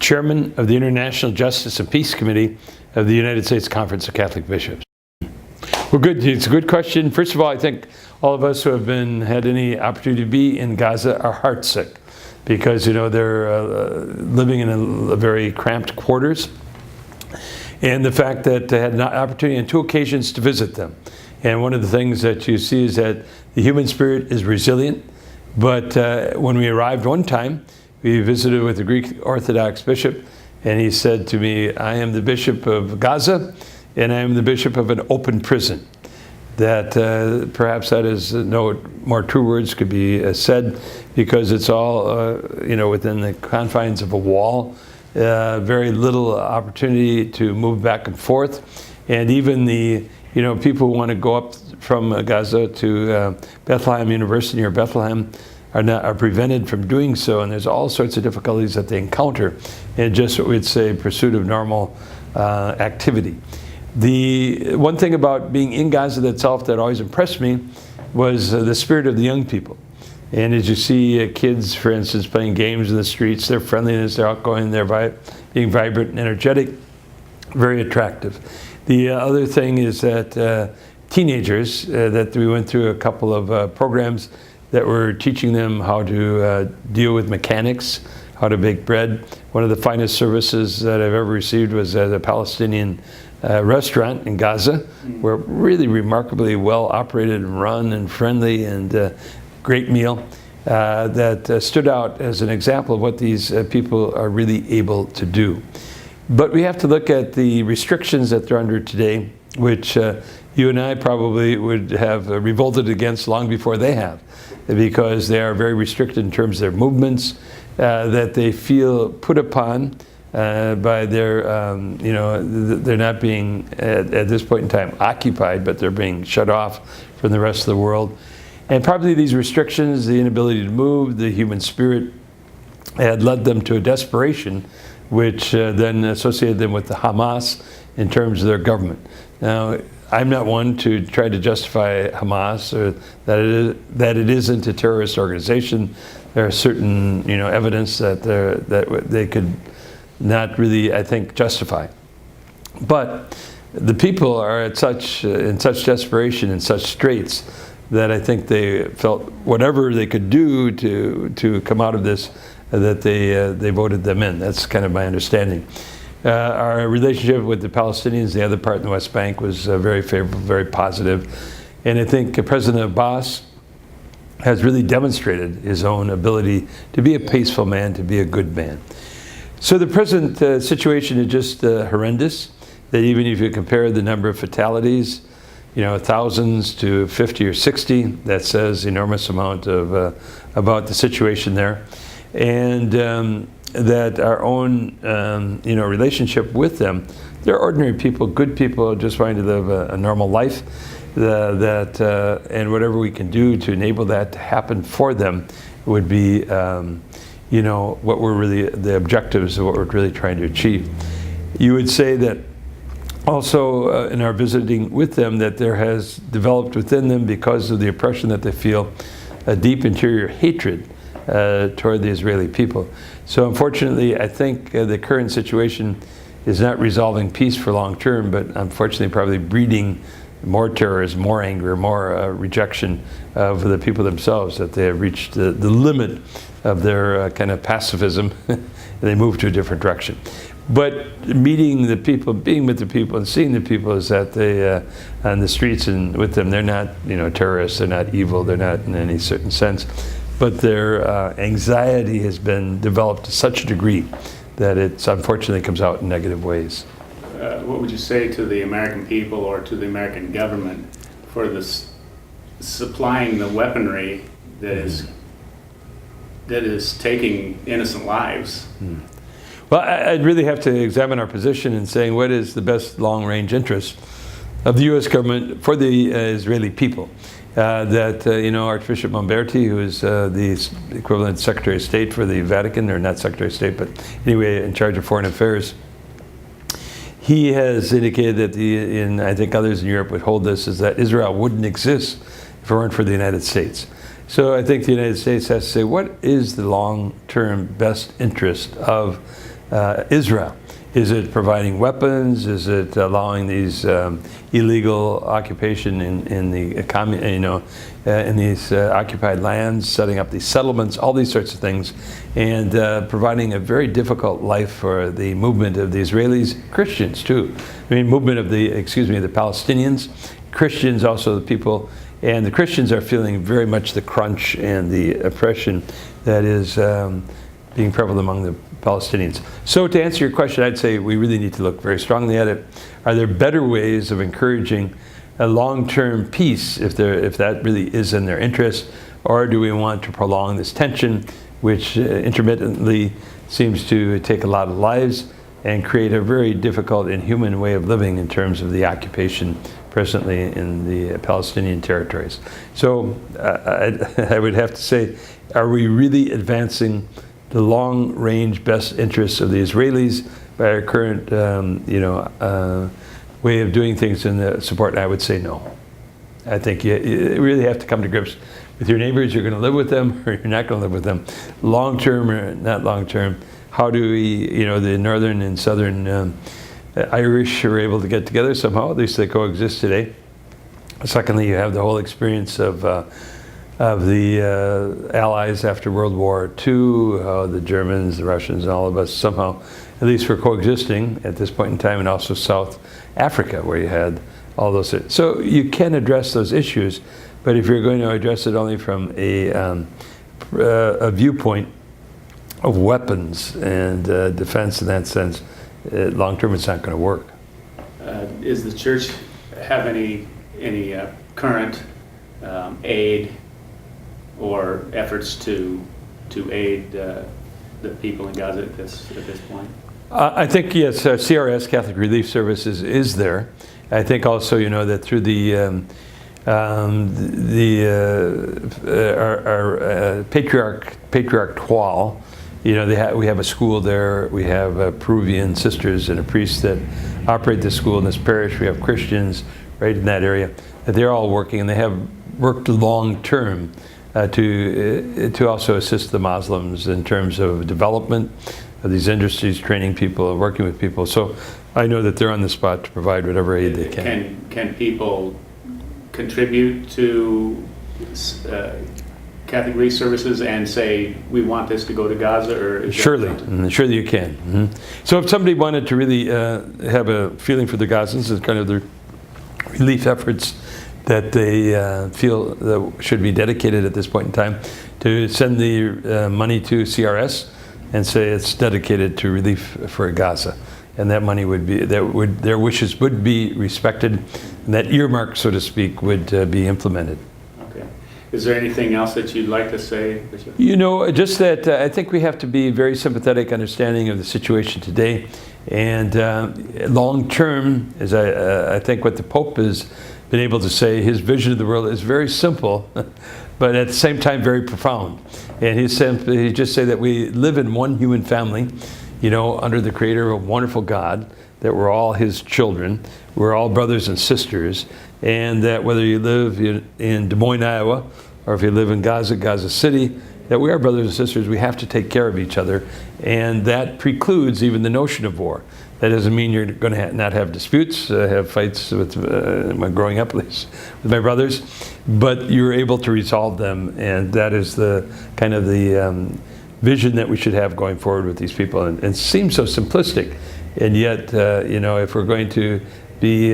Chairman of the International Justice and Peace Committee of the United States Conference of Catholic Bishops. Well, good. It's a good question. First of all, I think all of us who have had any opportunity to be in Gaza are heartsick because, they're living in a very cramped quarters. And the fact that they had an opportunity on 2 occasions to visit them. And one of the things that you see is that the human spirit is resilient. But when we arrived one time, we visited with a Greek Orthodox bishop, and he said to me, I am the bishop of Gaza, and I am the bishop of an open prison. That perhaps that is no more true words could be said, because it's all within the confines of a wall. Very little opportunity to move back and forth, and even the people who want to go up from Gaza to Bethlehem University or Bethlehem are prevented from doing so, and there's all sorts of difficulties that they encounter in just what we'd say pursuit of normal activity. The one thing about being in Gaza itself that always impressed me was the spirit of the young people. And as you see kids, for instance, playing games in the streets, their friendliness, they're outgoing, they're being vibrant and energetic, very attractive. The other thing is that teenagers, that we went through a couple of programs that were teaching them how to deal with mechanics, how to bake bread. One of the finest services that I've ever received was at a Palestinian restaurant in Gaza, where really remarkably well operated and run and friendly and great meal that stood out as an example of what these people are really able to do. But we have to look at the restrictions that they're under today, which you and I probably would have revolted against long before they have, because they are very restricted in terms of their movements, that they feel put upon by their, they're not being, at this point in time, occupied, but they're being shut off from the rest of the world. And probably these restrictions, the inability to move, the human spirit, had led them to a desperation, which then associated them with the Hamas in terms of their government. Now, I'm not one to try to justify Hamas or that it isn't a terrorist organization. There are certain, evidence that they could not really, I think, justify. But the people are in such desperation and such straits that I think they felt whatever they could do to come out of this, that they voted them in. That's kind of my understanding. Our relationship with the Palestinians, the other part in the West Bank, was very favorable, very positive. And I think President Abbas has really demonstrated his own ability to be a peaceful man, to be a good man. So the present situation is just horrendous, that even if you compare the number of fatalities, thousands to 50 or 60, that says enormous amount of about the situation there. And that our own, relationship with them, they're ordinary people, good people, just wanting to live a normal life, and whatever we can do to enable that to happen for them would be, what we're really, the objectives of what we're really trying to achieve. You would say that also in our visiting with them, that there has developed within them, because of the oppression that they feel, a deep interior hatred toward the Israeli people. So unfortunately, I think the current situation is not resolving peace for long term, but unfortunately probably breeding more terrorism, more anger, more rejection of the people themselves, that they have reached the limit of their kind of pacifism, and they move to a different direction. But meeting the people, being with the people, and seeing the people is that they, on the streets and with them, they're not, terrorists, they're not evil, they're not in any certain sense, but their anxiety has been developed to such a degree that it unfortunately comes out in negative ways. What would you say to the American people or to the American government for this supplying the weaponry that is taking innocent lives? Well, I'd really have to examine our position in saying what is the best long-range interest of the U.S. government for the Israeli people. Archbishop Momberti, who is the equivalent Secretary of State for the Vatican, or not Secretary of State, but anyway, in charge of foreign affairs, he has indicated that and I think others in Europe would hold this, is that Israel wouldn't exist if it weren't for the United States. So I think the United States has to say, what is the long-term best interest of Israel? Is it providing weapons? Is it allowing these illegal occupation in the in these occupied lands, setting up these settlements, all these sorts of things, and providing a very difficult life for the movement of the Israelis, Christians too. I mean, movement of the Palestinians, Christians also the people, and the Christians are feeling very much the crunch and the oppression that is being prevalent among the Palestinians. So to answer your question, I'd say we really need to look very strongly at it. Are there better ways of encouraging a long-term peace if that really is in their interest, or do we want to prolong this tension, which intermittently seems to take a lot of lives and create a very difficult, inhuman way of living in terms of the occupation presently in the Palestinian territories? So I would have to say, are we really advancing the long-range best interests of the Israelis by our current, way of doing things in the support? I would say no. I think you really have to come to grips with your neighbors. You're going to live with them, or you're not going to live with them. Long-term or not long-term. How do we, the northern and southern Irish are able to get together somehow? At least they coexist today. Secondly, you have the whole experience of the Allies after World War II, how the Germans, the Russians, and all of us somehow, at least were coexisting at this point in time, and also South Africa, where you had all those. So you can address those issues, but if you're going to address it only from a viewpoint of weapons and defense in that sense, long term it's not going to work. Does the church have any current aid or efforts to aid the people in Gaza at this point? I think yes, CRS, Catholic Relief Services, is there. I think also that through our Patriarch Twal, we have a school there. We have Peruvian sisters and a priest that operate the school in this parish. We have Christians right in that area. They're all working, and they have worked long term to also assist the Muslims in terms of development of these industries, training people, working with people. So I know that they're on the spot to provide whatever aid they can. Can people contribute to Catholic Relief Services and say, we want this to go to Gaza? Or surely you can. Mm-hmm. So if somebody wanted to really have a feeling for the Gazans and kind of the relief efforts that they feel that should be dedicated at this point in time, to send the money to CRS and say it's dedicated to relief for Gaza, and that money would be their wishes would be respected, and that earmark, so to speak, would be implemented. Okay. Is there anything else that you'd like to say, Bishop? Just that I think we have to be very sympathetic, understanding of the situation today, and long term, as I think what the Pope has been able to say, his vision of the world is very simple, but at the same time very profound. And he just say that we live in one human family, under the Creator of a wonderful God, that we're all His children, we're all brothers and sisters, and that whether you live in Des Moines, Iowa, or if you live in Gaza City, that we are brothers and sisters. We have to take care of each other, and that precludes even the notion of war. That doesn't mean you're going to not have disputes, have fights with growing up, at least with my brothers, but you're able to resolve them, and that is the kind of the vision that we should have going forward with these people. And it seems so simplistic, and yet, if we're going to be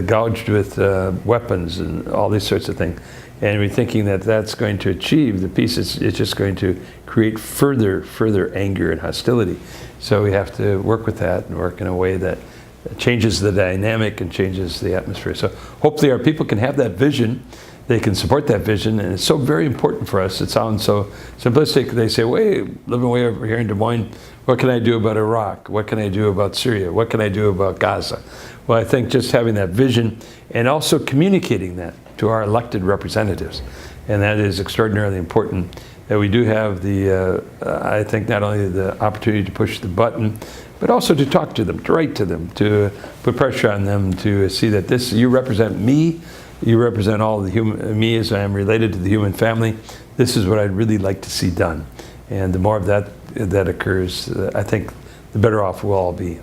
gouged with weapons and all these sorts of things, and we're thinking that that's going to achieve the peace, it's just going to create further anger and hostility. So we have to work with that and work in a way that changes the dynamic and changes the atmosphere. So hopefully our people can have that vision, they can support that vision, and it's so very important for us. It sounds so simplistic. They say, living way over here in Des Moines, what can I do about Iraq? What can I do about Syria? What can I do about Gaza? Well, I think just having that vision and also communicating that to our elected representatives, and that is extraordinarily important, that we do have I think not only the opportunity to push the button, but also to talk to them, to write to them, to put pressure on them to see that you represent me, you represent all the me as I am related to the human family. This is what I'd really like to see done. And the more of that occurs, I think the better off we'll all be.